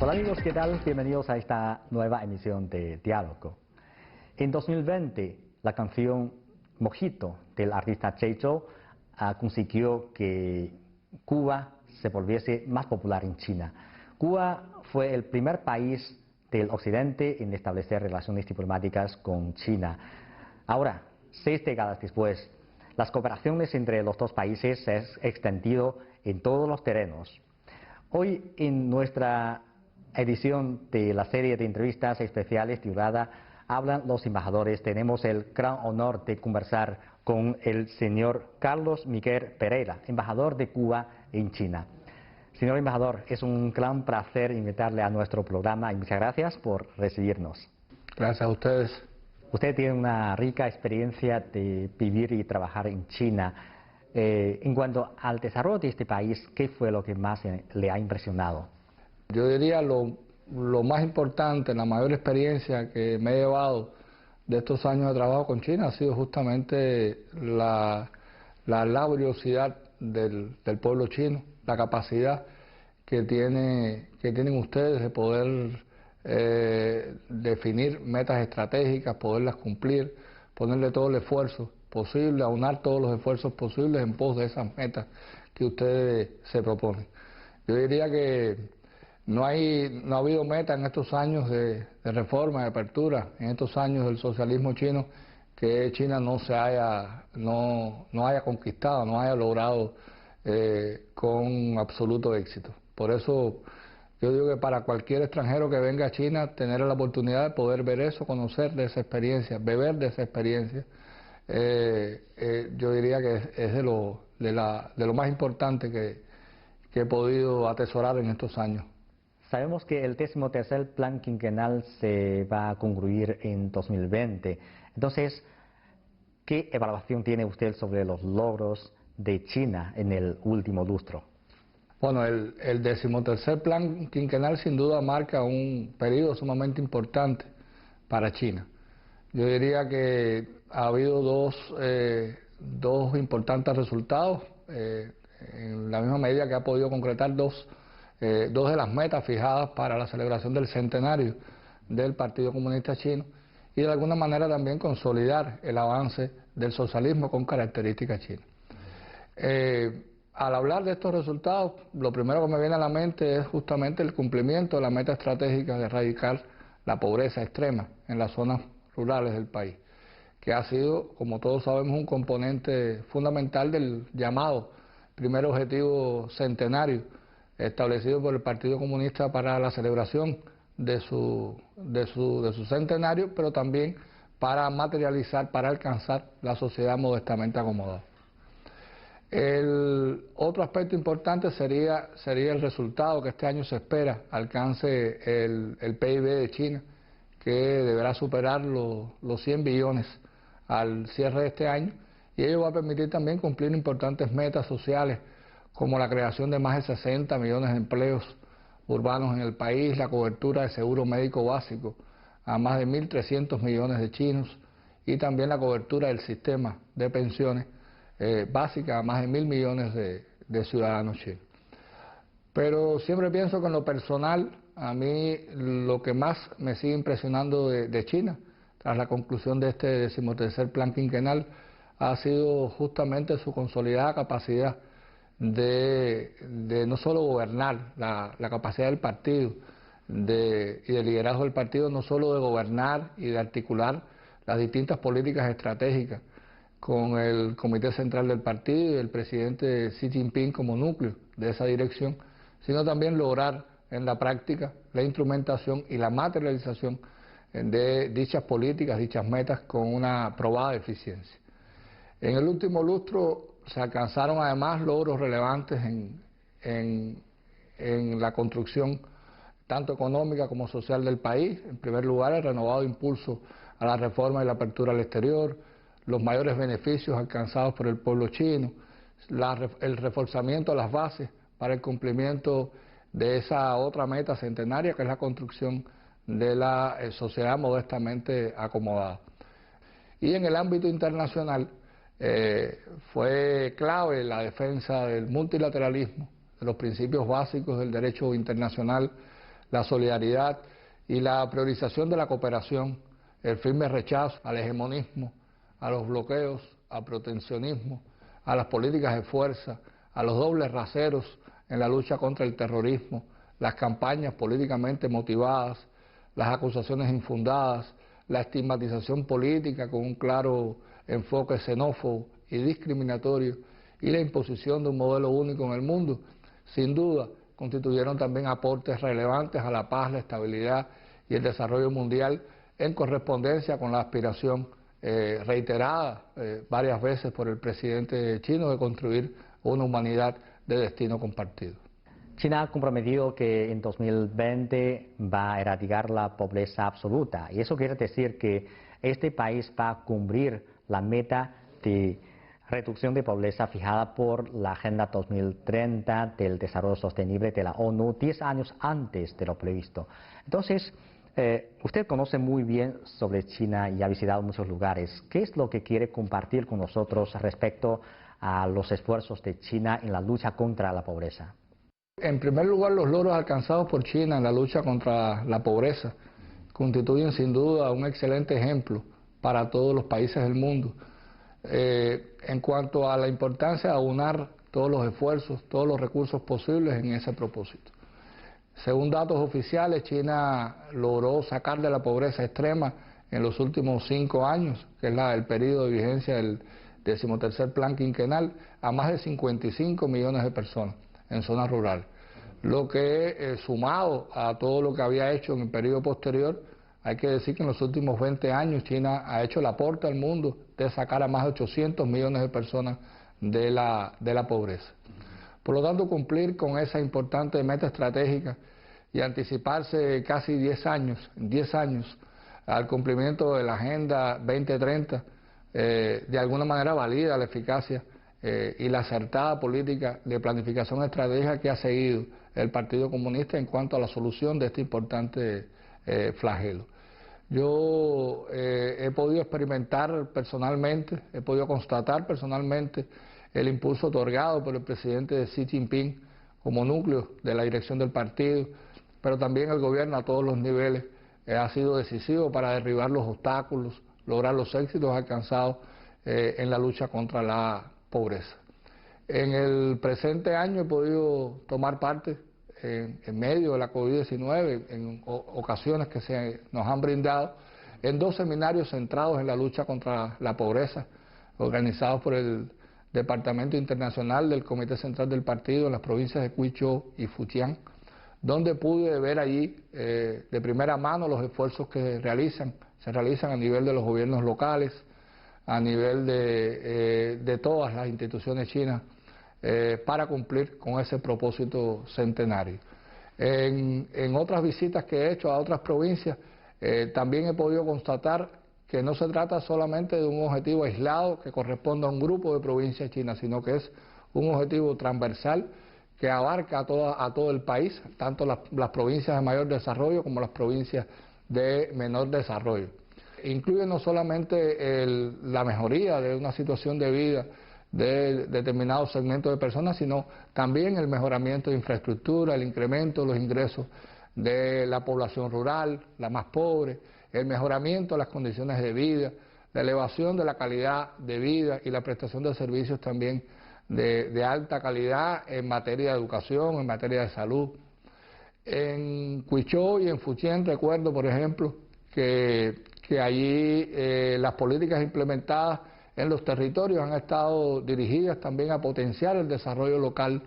Hola amigos, ¿qué tal? Bienvenidos a esta nueva emisión de Diálogo. En 2020, la canción Mojito del artista Cheito consiguió que Cuba se volviese más popular en China. Cuba fue el primer país del occidente en establecer relaciones diplomáticas con China. Ahora, 6 décadas después, las cooperaciones entre los dos países se han extendido en todos los terrenos. Hoy, en nuestra edición de la serie de entrevistas especiales titulada Hablan los embajadores, tenemos el gran honor de conversar con el señor Carlos Miguel Pereira, embajador de Cuba en China. Señor embajador, es un gran placer invitarle a nuestro programa y muchas gracias por recibirnos. Gracias a ustedes. Usted tiene una rica experiencia de vivir y trabajar en China. En cuanto al desarrollo de este país, ¿qué fue lo que más le ha impresionado? Yo diría lo más importante, la mayor experiencia que me he llevado de estos años de trabajo con China ha sido justamente la laboriosidad del pueblo chino, la capacidad que tienen ustedes de poder definir metas estratégicas, poderlas cumplir, ponerle todo el esfuerzo posible, aunar todos los esfuerzos posibles en pos de esas metas que ustedes se proponen. Yo diría que no ha habido meta en estos años de reforma, de apertura, en estos años del socialismo chino, que China no haya conquistado, no haya logrado con absoluto éxito. Por eso yo digo que para cualquier extranjero que venga a China, tener la oportunidad de poder ver eso, conocer de esa experiencia, beber de esa experiencia, yo diría que es de lo más importante que he podido atesorar en estos años. Sabemos que el 13º Plan Quinquenal se va a concluir en 2020. Entonces, ¿qué evaluación tiene usted sobre los logros de China en el último lustro? Bueno, el 13º Plan Quinquenal sin duda marca un periodo sumamente importante para China. Yo diría que ha habido dos importantes resultados, en la misma medida que ha podido concretar dos de las metas fijadas para la celebración del centenario del Partido Comunista Chino y de alguna manera también consolidar el avance del socialismo con características chinas. Al hablar de estos resultados, lo primero que me viene a la mente es justamente el cumplimiento de la meta estratégica de erradicar la pobreza extrema en las zonas rurales del país, que ha sido, como todos sabemos, un componente fundamental del llamado primer objetivo centenario establecido por el Partido Comunista para la celebración de su centenario, pero también para materializar, para alcanzar la sociedad modestamente acomodada. El otro aspecto importante sería el resultado que este año se espera alcance el PIB de China, que deberá superar los 100 billones al cierre de este año, y ello va a permitir también cumplir importantes metas sociales como la creación de más de 60 millones de empleos urbanos en el país, la cobertura de seguro médico básico a más de 1.300 millones de chinos y también la cobertura del sistema de pensiones básica a más de 1.000 millones de ciudadanos chinos. Pero siempre pienso que en lo personal, a mí lo que más me sigue impresionando de China, tras la conclusión de este 13º Plan Quinquenal, ha sido justamente su consolidada capacidad de no solo gobernar, la capacidad del partido y del liderazgo del partido, no solo de gobernar y de articular las distintas políticas estratégicas con el Comité Central del Partido y el presidente Xi Jinping como núcleo de esa dirección, sino también lograr en la práctica la instrumentación y la materialización de dichas políticas, dichas metas con una probada eficiencia. En el último lustro se alcanzaron además logros relevantes en la construcción tanto económica como social del país. En primer lugar, el renovado impulso a la reforma y la apertura al exterior, los mayores beneficios alcanzados por el pueblo chino, el reforzamiento de las bases para el cumplimiento de esa otra meta centenaria, que es la construcción de la sociedad modestamente acomodada. Y en el ámbito internacional fue clave la defensa del multilateralismo, de los principios básicos del derecho internacional, la solidaridad y la priorización de la cooperación, el firme rechazo al hegemonismo, a los bloqueos, al proteccionismo, a las políticas de fuerza, a los dobles raseros en la lucha contra el terrorismo, las campañas políticamente motivadas, las acusaciones infundadas, la estigmatización política con un claro enfoque xenófobo y discriminatorio y la imposición de un modelo único en el mundo, sin duda constituyeron también aportes relevantes a la paz, la estabilidad y el desarrollo mundial en correspondencia con la aspiración reiterada varias veces por el presidente chino de construir una humanidad de destino compartido. China ha comprometido que en 2020 va a erradicar la pobreza absoluta, y eso quiere decir que este país va a cumplir la meta de reducción de pobreza fijada por la Agenda 2030 del Desarrollo Sostenible de la ONU 10 años antes de lo previsto. Entonces, usted conoce muy bien sobre China y ha visitado muchos lugares. ¿Qué es lo que quiere compartir con nosotros respecto a los esfuerzos de China en la lucha contra la pobreza? En primer lugar, los logros alcanzados por China en la lucha contra la pobreza constituyen sin duda un excelente ejemplo para todos los países del mundo. En cuanto a la importancia de aunar todos los esfuerzos, todos los recursos posibles en ese propósito. Según datos oficiales, China logró sacar de la pobreza extrema en los últimos 5 años, que es el periodo de vigencia del 13º Plan Quinquenal, a más de 55 millones de personas en zonas rurales. Lo que, sumado a todo lo que había hecho en el periodo posterior, hay que decir que en los últimos 20 años China ha hecho el aporte al mundo de sacar a más de 800 millones de personas de la pobreza. Por lo tanto, cumplir con esa importante meta estratégica y anticiparse casi 10 años al cumplimiento de la Agenda 2030, de alguna manera valida la eficacia y la acertada política de planificación estratégica que ha seguido el Partido Comunista en cuanto a la solución de este importante flagelo. Yo he podido experimentar personalmente, he podido constatar personalmente el impulso otorgado por el presidente Xi Jinping como núcleo de la dirección del partido, pero también el gobierno a todos los niveles ha sido decisivo para derribar los obstáculos, lograr los éxitos alcanzados en la lucha contra la pobreza. En el presente año he podido tomar parte en medio de la COVID-19, en ocasiones que se nos han brindado, en 2 seminarios centrados en la lucha contra la pobreza, organizados por el Departamento Internacional del Comité Central del Partido en las provincias de Huizhou y Fujian, donde pude ver allí de primera mano los esfuerzos que se realizan a nivel de los gobiernos locales, a nivel de todas las instituciones chinas, para cumplir con ese propósito centenario. En otras visitas que he hecho a otras provincias, también he podido constatar que no se trata solamente de un objetivo aislado que corresponde a un grupo de provincias chinas, sino que es un objetivo transversal que abarca a todo el país, tanto las provincias de mayor desarrollo como las provincias de menor desarrollo. Incluye no solamente la mejoría de una situación de vida de determinados segmentos de personas, sino también el mejoramiento de infraestructura, el incremento de los ingresos de la población rural, la más pobre, el mejoramiento de las condiciones de vida, la elevación de la calidad de vida y la prestación de servicios también de alta calidad en materia de educación, en materia de salud. En Huizhou y en Fujian recuerdo, por ejemplo, que allí las políticas implementadas en los territorios han estado dirigidas también a potenciar el desarrollo local,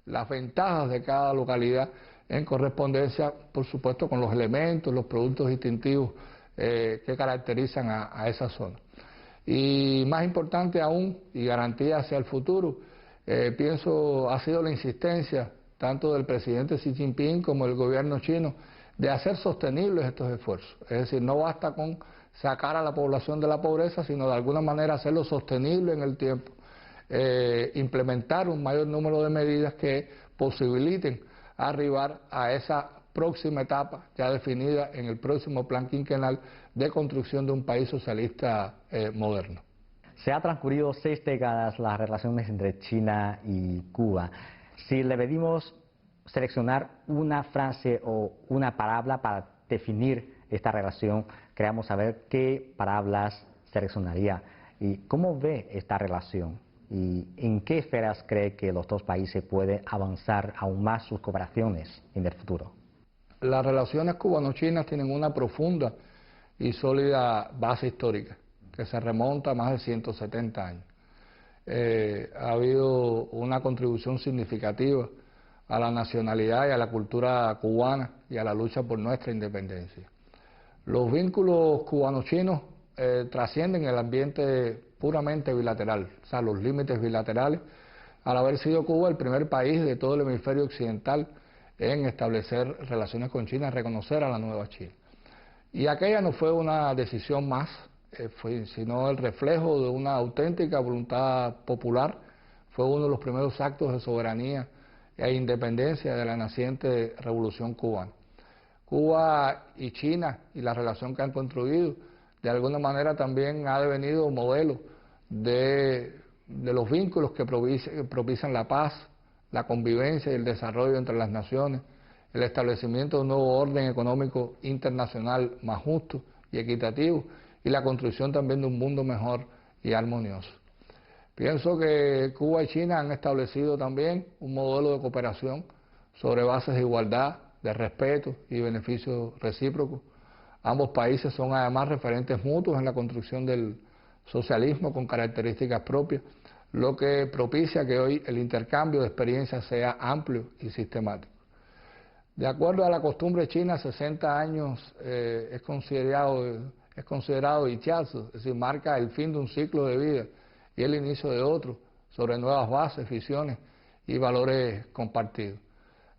las ventajas de cada localidad en correspondencia, por supuesto, con los elementos, los productos distintivos que caracterizan a esa zona. Y más importante aún, y garantía hacia el futuro, pienso ha sido la insistencia tanto del presidente Xi Jinping como del gobierno chino de hacer sostenibles estos esfuerzos. Es decir, no basta con sacar a la población de la pobreza, sino de alguna manera hacerlo sostenible en el tiempo, implementar un mayor número de medidas que posibiliten arribar a esa próxima etapa ya definida en el próximo plan quinquenal de construcción de un país socialista moderno. Se ha transcurrido 6 décadas las relaciones entre China y Cuba. Si le pedimos seleccionar una frase o una palabra para definir esta relación, queríamos saber qué palabras seleccionaría y cómo ve esta relación y en qué esferas cree que los dos países pueden avanzar aún más sus cooperaciones en el futuro. Las relaciones cubano-chinas tienen una profunda y sólida base histórica que se remonta a más de 170 años. Ha habido una contribución significativa a la nacionalidad y a la cultura cubana y a la lucha por nuestra independencia. Los vínculos cubano-chinos trascienden el ambiente puramente bilateral, o sea, los límites bilaterales, al haber sido Cuba el primer país de todo el hemisferio occidental en establecer relaciones con China, reconocer a la nueva China. Y aquella no fue una decisión más, sino el reflejo de una auténtica voluntad popular. Fue uno de los primeros actos de soberanía e independencia de la naciente revolución cubana. Cuba y China y la relación que han construido, de alguna manera también ha devenido modelo de los vínculos que propician la paz, la convivencia y el desarrollo entre las naciones, el establecimiento de un nuevo orden económico internacional más justo y equitativo y la construcción también de un mundo mejor y armonioso. Pienso que Cuba y China han establecido también un modelo de cooperación sobre bases de igualdad, de respeto y beneficio recíproco. Ambos países son además referentes mutuos en la construcción del socialismo con características propias, lo que propicia que hoy el intercambio de experiencias sea amplio y sistemático. De acuerdo a la costumbre china, 60 años es considerado ichazo, es decir, marca el fin de un ciclo de vida y el inicio de otro, sobre nuevas bases, visiones y valores compartidos.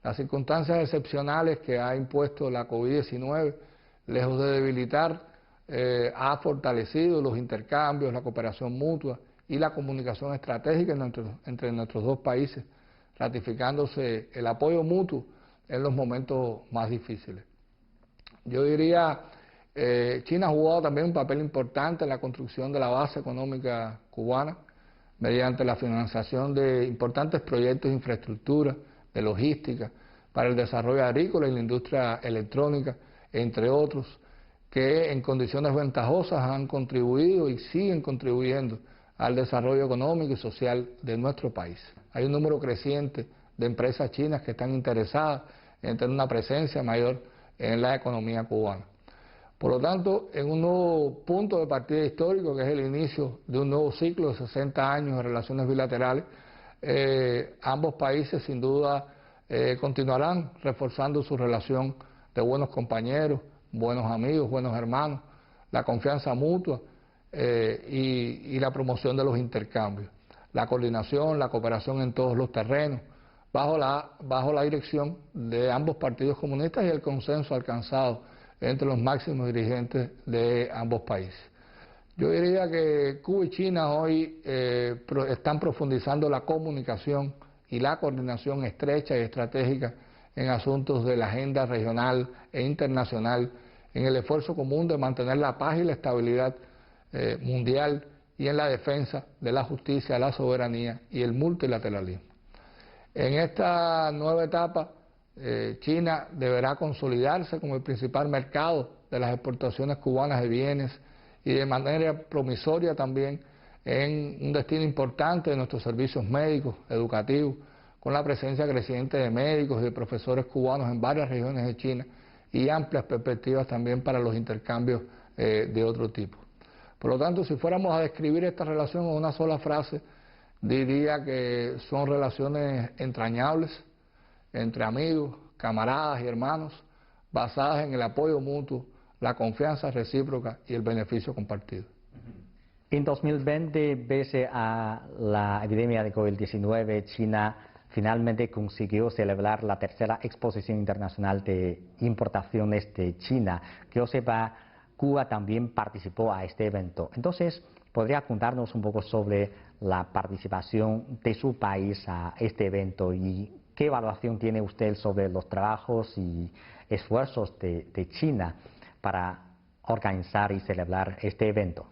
Las circunstancias excepcionales que ha impuesto la COVID-19, lejos de debilitar, ha fortalecido los intercambios, la cooperación mutua y la comunicación estratégica entre nuestros dos países, ratificándose el apoyo mutuo en los momentos más difíciles. Yo diría, China ha jugado también un papel importante en la construcción de la base económica cubana, mediante la financiación de importantes proyectos de infraestructura, de logística, para el desarrollo agrícola y la industria electrónica, entre otros, que en condiciones ventajosas han contribuido y siguen contribuyendo al desarrollo económico y social de nuestro país. Hay un número creciente de empresas chinas que están interesadas en tener una presencia mayor en la economía cubana. Por lo tanto, en un nuevo punto de partida histórico, que es el inicio de un nuevo ciclo de 60 años de relaciones bilaterales, ambos países sin duda continuarán reforzando su relación de buenos compañeros, buenos amigos, buenos hermanos, la confianza mutua y la promoción de los intercambios, la coordinación, la cooperación en todos los terrenos, bajo la dirección de ambos partidos comunistas y el consenso alcanzado entre los máximos dirigentes de ambos países. Yo diría que Cuba y China hoy están profundizando la comunicación y la coordinación estrecha y estratégica en asuntos de la agenda regional e internacional, en el esfuerzo común de mantener la paz y la estabilidad mundial y en la defensa de la justicia, la soberanía y el multilateralismo. En esta nueva etapa, China deberá consolidarse como el principal mercado de las exportaciones cubanas de bienes y de manera promisoria también en un destino importante de nuestros servicios médicos, educativos, con la presencia creciente de médicos y de profesores cubanos en varias regiones de China y amplias perspectivas también para los intercambios de otro tipo. Por lo tanto, si fuéramos a describir esta relación en una sola frase, diría que son relaciones entrañables entre amigos, camaradas y hermanos, basadas en el apoyo mutuo, la confianza recíproca y el beneficio compartido. En 2020, pese a la epidemia de COVID-19, China finalmente consiguió celebrar la tercera exposición internacional de importaciones de China. Que yo sepa, Cuba también participó a este evento. Entonces, ¿podría contarnos un poco sobre la participación de su país a este evento y qué evaluación tiene usted sobre los trabajos y esfuerzos de China para organizar y celebrar este evento?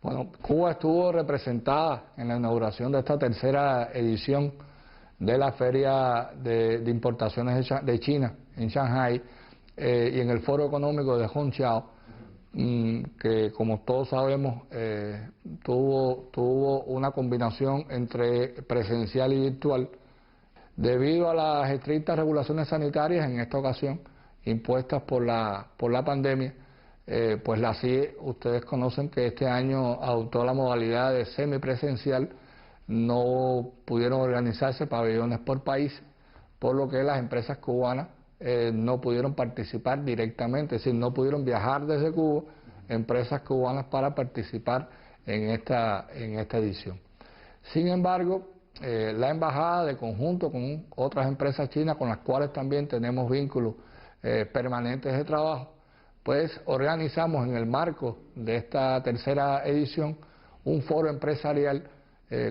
Bueno, Cuba estuvo representada en la inauguración de esta tercera edición de la Feria de Importaciones de China en Shanghái y en el Foro Económico de Hongqiao, que como todos sabemos tuvo una combinación entre presencial y virtual, debido a las estrictas regulaciones sanitarias en esta ocasión impuestas por la pandemia. Pues la CIE, ustedes conocen que este año adoptó la modalidad de semipresencial. No pudieron organizarse pabellones por país, por lo que las empresas cubanas no pudieron participar directamente, es decir, no pudieron viajar desde Cuba empresas cubanas para participar en esta edición. Sin embargo, la embajada, de conjunto con otras empresas chinas con las cuales también tenemos vínculos permanentes de trabajo, pues organizamos en el marco de esta tercera edición un foro empresarial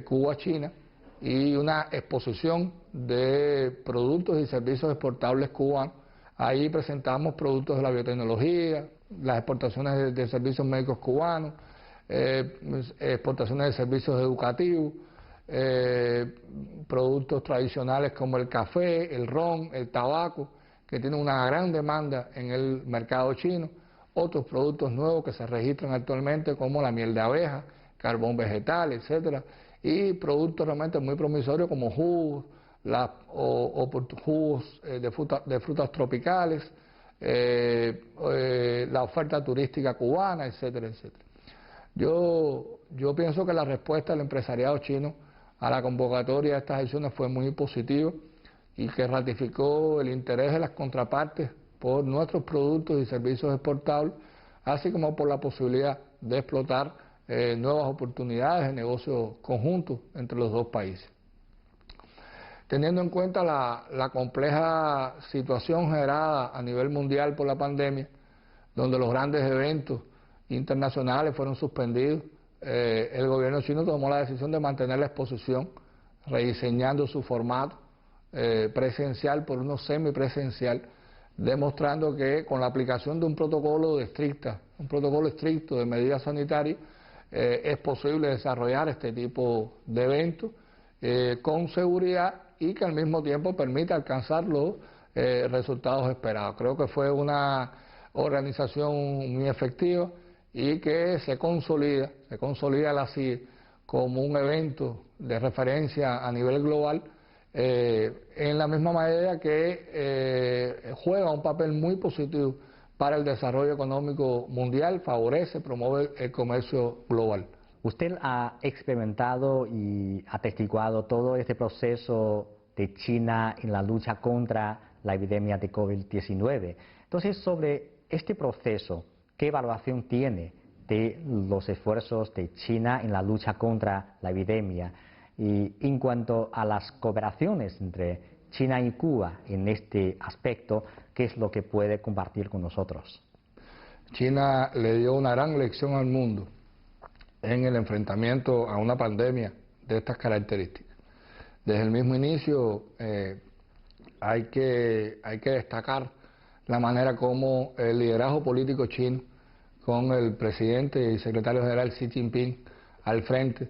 Cuba-China y una exposición de productos y servicios exportables cubanos. Ahí presentamos productos de la biotecnología, las exportaciones de servicios médicos cubanos, exportaciones de servicios educativos, productos tradicionales como el café, el ron, el tabaco, que tienen una gran demanda en el mercado chino, otros productos nuevos que se registran actualmente como la miel de abeja, carbón vegetal, etcétera, y productos realmente muy promisorios como jugos, jugos de frutas tropicales, la oferta turística cubana, etcétera, etcétera. Yo pienso que la respuesta del empresariado chino a la convocatoria de estas acciones fue muy positiva y que ratificó el interés de las contrapartes por nuestros productos y servicios exportables, así como por la posibilidad de explotar nuevas oportunidades de negocio conjunto entre los dos países. Teniendo en cuenta la compleja situación generada a nivel mundial por la pandemia, donde los grandes eventos internacionales fueron suspendidos, el gobierno chino tomó la decisión de mantener la exposición, rediseñando su formato presencial por uno semipresencial, demostrando que con la aplicación de un protocolo estricto de medidas sanitarias, es posible desarrollar este tipo de eventos con seguridad y que al mismo tiempo permite alcanzar los resultados esperados. Creo que fue una organización muy efectiva y que se consolida la CIE como un evento de referencia a nivel global, en la misma manera que juega un papel muy positivo para el desarrollo económico mundial, favorece, promueve el comercio global. Usted ha experimentado y atestiguado todo este proceso de China en la lucha contra la epidemia de COVID-19. Entonces, sobre este proceso, ¿qué evaluación tiene de los esfuerzos de China en la lucha contra la epidemia? Y en cuanto a las cooperaciones entre China y Cuba en este aspecto, ¿qué es lo que puede compartir con nosotros? China le dio una gran lección al mundo en el enfrentamiento a una pandemia de estas características. Desde el mismo inicio hay que destacar la manera como el liderazgo político chino, con el presidente y secretario general Xi Jinping al frente,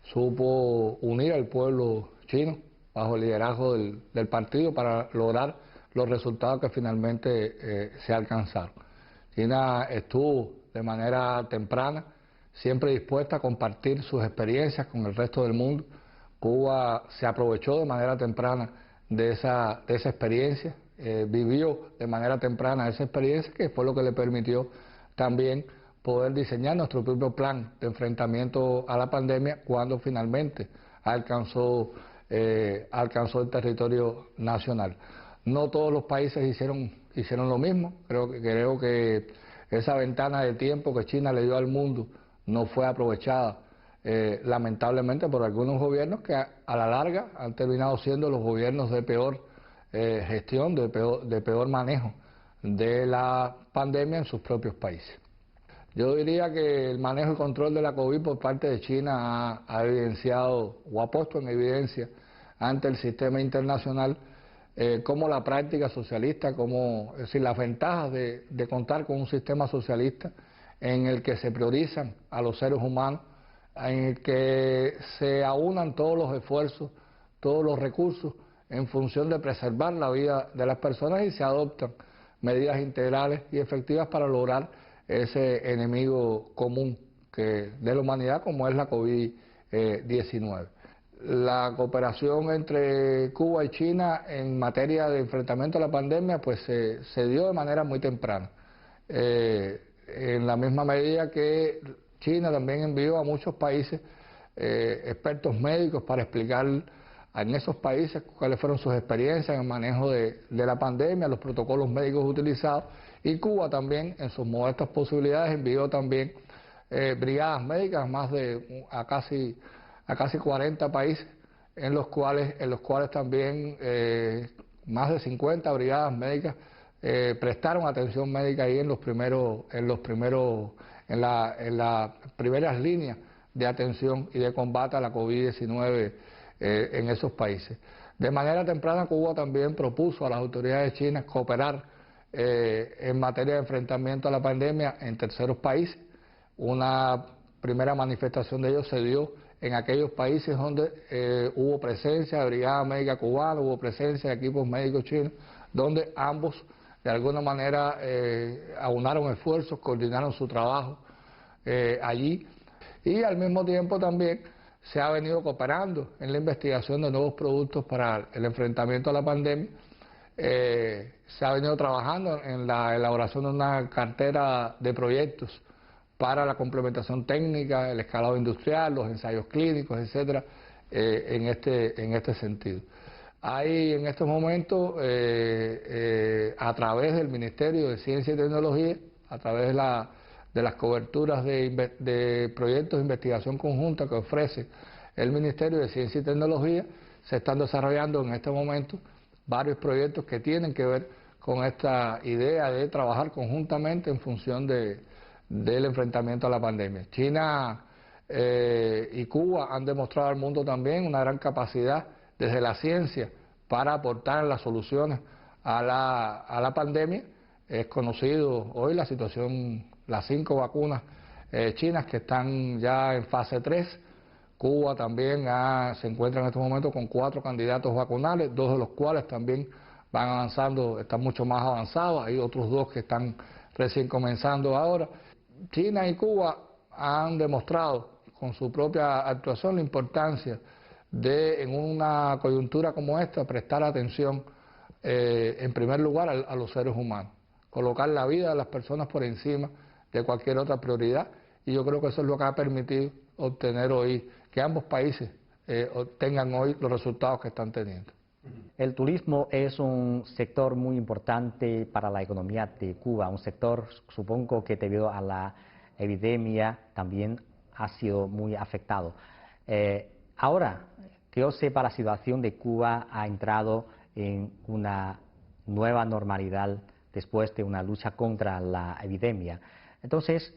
supo unir al pueblo chino bajo el liderazgo del partido para lograr los resultados que finalmente se alcanzaron. China estuvo de manera temprana siempre dispuesta a compartir sus experiencias con el resto del mundo. Cuba se aprovechó de manera temprana de esa experiencia, vivió de manera temprana esa experiencia, que fue lo que le permitió también poder diseñar nuestro propio plan de enfrentamiento a la pandemia cuando finalmente alcanzó el territorio nacional. No todos los países hicieron lo mismo. Creo que esa ventana de tiempo que China le dio al mundo no fue aprovechada, lamentablemente, por algunos gobiernos que a la larga han terminado siendo los gobiernos de peor gestión, de peor manejo de la pandemia en sus propios países. Yo diría que el manejo y control de la COVID por parte de China ha evidenciado o ha puesto en evidencia ante el sistema internacional como la práctica socialista, es decir, las ventajas de contar con un sistema socialista en el que se priorizan a los seres humanos, en el que se aunan todos los esfuerzos, todos los recursos en función de preservar la vida de las personas y se adoptan medidas integrales y efectivas para lograr ese enemigo común de la humanidad como es la COVID-19. La cooperación entre Cuba y China en materia de enfrentamiento a la pandemia pues se dio de manera muy temprana. En la misma medida que China también envió a muchos países expertos médicos para explicar en esos países cuáles fueron sus experiencias en el manejo de la pandemia, los protocolos médicos utilizados, y Cuba también en sus modestas posibilidades envió también brigadas médicas a casi 40 países en los cuales también más de 50 brigadas médicas prestaron atención médica ahí en las primeras líneas de atención y de combate a la COVID-19 en esos países. De manera temprana Cuba también propuso a las autoridades chinas cooperar en materia de enfrentamiento a la pandemia en terceros países. Una primera manifestación de ello se dio en aquellos países donde hubo presencia de brigada médica cubana, hubo presencia de equipos médicos chinos, donde ambos de alguna manera aunaron esfuerzos, coordinaron su trabajo allí, y al mismo tiempo también se ha venido cooperando en la investigación de nuevos productos para el enfrentamiento a la pandemia. Se ha venido trabajando en la elaboración de una cartera de proyectos para la complementación técnica, el escalado industrial, los ensayos clínicos, etcétera, en este sentido. Hay en estos momentos, a través del Ministerio de Ciencia y Tecnología, a través de las coberturas de proyectos de investigación conjunta que ofrece el Ministerio de Ciencia y Tecnología, se están desarrollando en este momento varios proyectos que tienen que ver con esta idea de trabajar conjuntamente en función del enfrentamiento a la pandemia. China y Cuba han demostrado al mundo también una gran capacidad desde la ciencia para aportar las soluciones a la pandemia. Es conocido hoy la situación, las 5 vacunas chinas que están ya en fase 3. Cuba también se encuentra en este momento con 4 candidatos vacunales, 2 de los cuales también van avanzando, están mucho más avanzados. Hay otros 2 que están recién comenzando ahora. China y Cuba han demostrado con su propia actuación la importancia de, en una coyuntura como esta, prestar atención en primer lugar a los seres humanos, colocar la vida de las personas por encima de cualquier otra prioridad, y yo creo que eso es lo que ha permitido obtener hoy, que ambos países tengan hoy los resultados que están teniendo. El turismo es un sector muy importante para la economía de Cuba, un sector, supongo que debido a la epidemia también ha sido muy afectado. Ahora, que yo sepa, la situación de Cuba ha entrado en una nueva normalidad después de una lucha contra la epidemia. Entonces,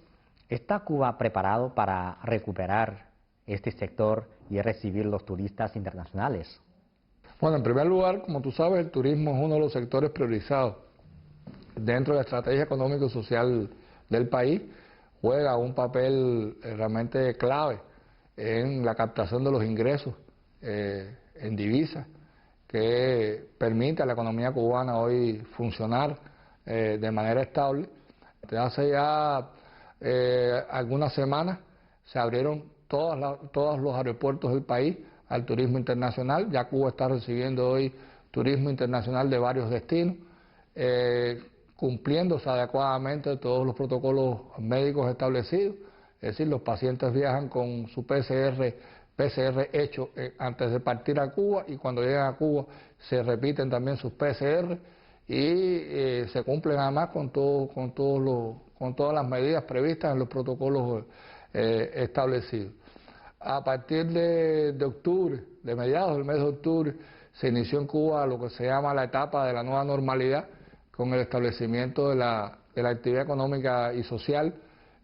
¿está Cuba preparado para recuperar este sector y recibir los turistas internacionales? Bueno, en primer lugar, como tú sabes, el turismo es uno de los sectores priorizados dentro de la estrategia económica y social del país. Juega un papel realmente clave en la captación de los ingresos en divisas, que permite a la economía cubana hoy funcionar de manera estable. Desde hace ya algunas semanas se abrieron todos los aeropuertos del país al turismo internacional. Ya Cuba está recibiendo hoy turismo internacional de varios destinos, cumpliéndose adecuadamente todos los protocolos médicos establecidos. Es decir, los pacientes viajan con su PCR hecho antes de partir a Cuba, y cuando llegan a Cuba se repiten también sus PCR y se cumplen además con todas las medidas previstas en los protocolos establecidos. A partir de octubre, de mediados del mes de octubre, se inició en Cuba lo que se llama la etapa de la nueva normalidad, con el establecimiento de la actividad económica y social,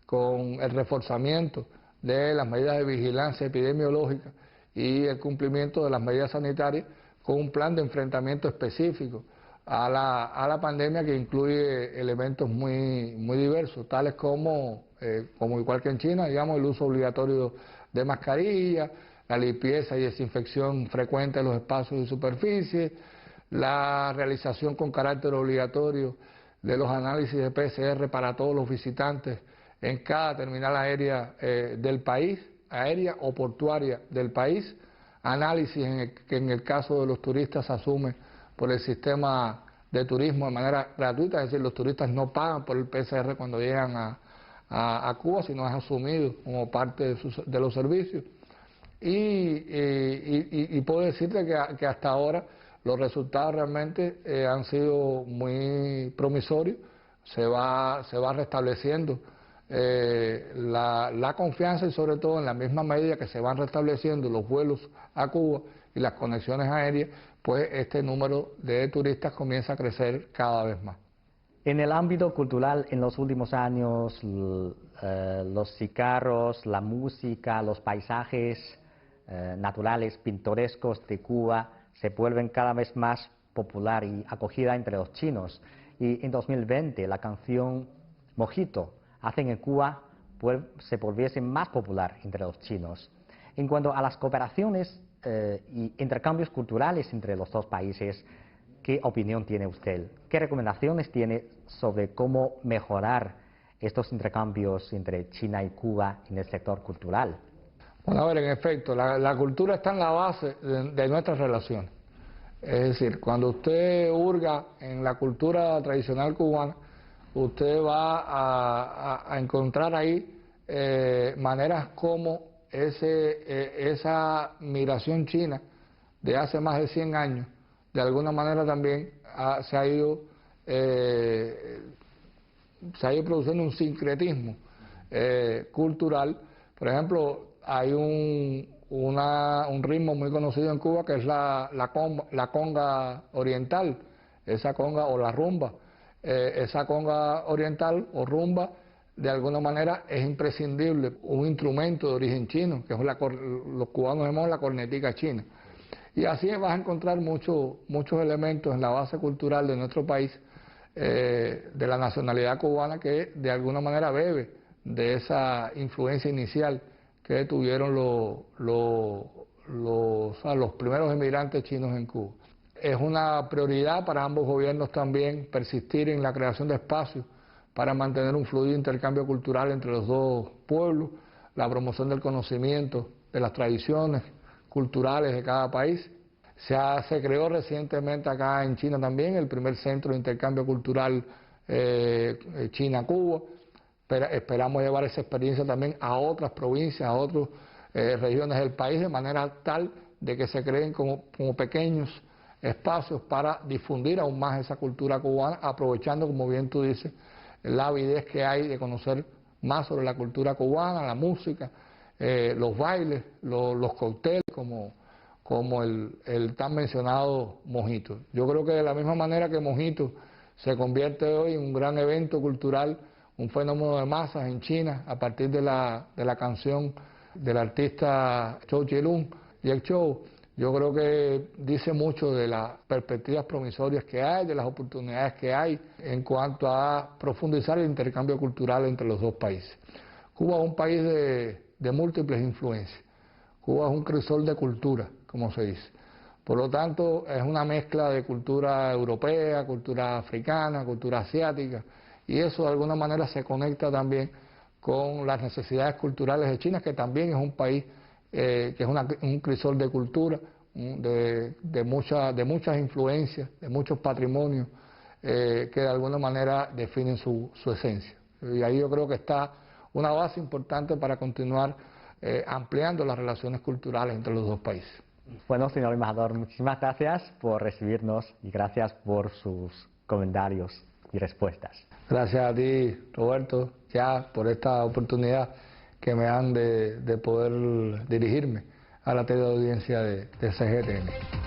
con el reforzamiento de las medidas de vigilancia epidemiológica y el cumplimiento de las medidas sanitarias, con un plan de enfrentamiento específico a la pandemia que incluye elementos muy diversos, tales como igual que en China, digamos, el uso obligatorio de mascarilla, la limpieza y desinfección frecuente de los espacios y superficies, la realización con carácter obligatorio de los análisis de PCR para todos los visitantes en cada terminal aérea del país, aérea o portuaria del país, análisis que en el caso de los turistas se asume por el sistema de turismo de manera gratuita, es decir, los turistas no pagan por el PCR cuando llegan a Cuba, sino es asumido como parte de los servicios. Y puedo decirte que hasta ahora los resultados realmente han sido muy promisorios, se va restableciendo la confianza y sobre todo en la misma medida que se van restableciendo los vuelos a Cuba y las conexiones aéreas, pues este número de turistas comienza a crecer cada vez más. En el ámbito cultural, en los últimos años, los cigarros, la música, los paisajes naturales, pintorescos de Cuba se vuelven cada vez más popular y acogida entre los chinos. Y en 2020 la canción Mojito hace que Cuba se volviese más popular entre los chinos. En cuanto a las cooperaciones y intercambios culturales entre los dos países, ¿qué opinión tiene usted? ¿Qué recomendaciones tiene sobre cómo mejorar estos intercambios entre China y Cuba en el sector cultural? Bueno, a ver, en efecto, la cultura está en la base de nuestras relaciones. Es decir, cuando usted hurga en la cultura tradicional cubana, usted va a encontrar ahí maneras como esa migración china de hace más de 100 años, de alguna manera también se ha ido produciendo un sincretismo cultural. Por ejemplo, hay un ritmo muy conocido en Cuba que es la conga oriental, esa conga o la rumba. Esa conga oriental o rumba de alguna manera es imprescindible, un instrumento de origen chino, que es los cubanos llamamos la cornetica china. Y así vas a encontrar muchos elementos en la base cultural de nuestro país, de la nacionalidad cubana, que de alguna manera bebe de esa influencia inicial que tuvieron los primeros emigrantes chinos en Cuba. Es una prioridad para ambos gobiernos también persistir en la creación de espacios para mantener un fluido intercambio cultural entre los dos pueblos, la promoción del conocimiento de las tradiciones culturales de cada país. Se creó recientemente acá en China también el primer centro de intercambio cultural China-Cuba. Esperamos llevar esa experiencia también a otras provincias, a otras regiones del país, de manera tal de que se creen como pequeños espacios para difundir aún más esa cultura cubana, aprovechando, como bien tú dices, la avidez que hay de conocer más sobre la cultura cubana, la música, los bailes, los cócteles, como el tan mencionado Mojito. Yo creo que de la misma manera que Mojito se convierte hoy en un gran evento cultural, un fenómeno de masas en China, a partir de la canción del artista Zhou Zhilun y el show, yo creo que dice mucho de las perspectivas promisorias que hay, de las oportunidades que hay en cuanto a profundizar el intercambio cultural entre los dos países. Cuba es un país de múltiples influencias. Cuba es un crisol de cultura, como se dice. Por lo tanto, es una mezcla de cultura europea, cultura africana, cultura asiática, y eso de alguna manera se conecta también con las necesidades culturales de China, que también es un país que es un crisol de cultura, de muchas influencias, de muchos patrimonios que de alguna manera definen su esencia. Y ahí yo creo que está una base importante para continuar ampliando las relaciones culturales entre los dos países. Bueno, señor embajador, muchísimas gracias por recibirnos y gracias por sus comentarios y respuestas. Gracias a ti, Roberto, ya por esta oportunidad que me dan de poder dirigirme a la teleaudiencia de CGTN.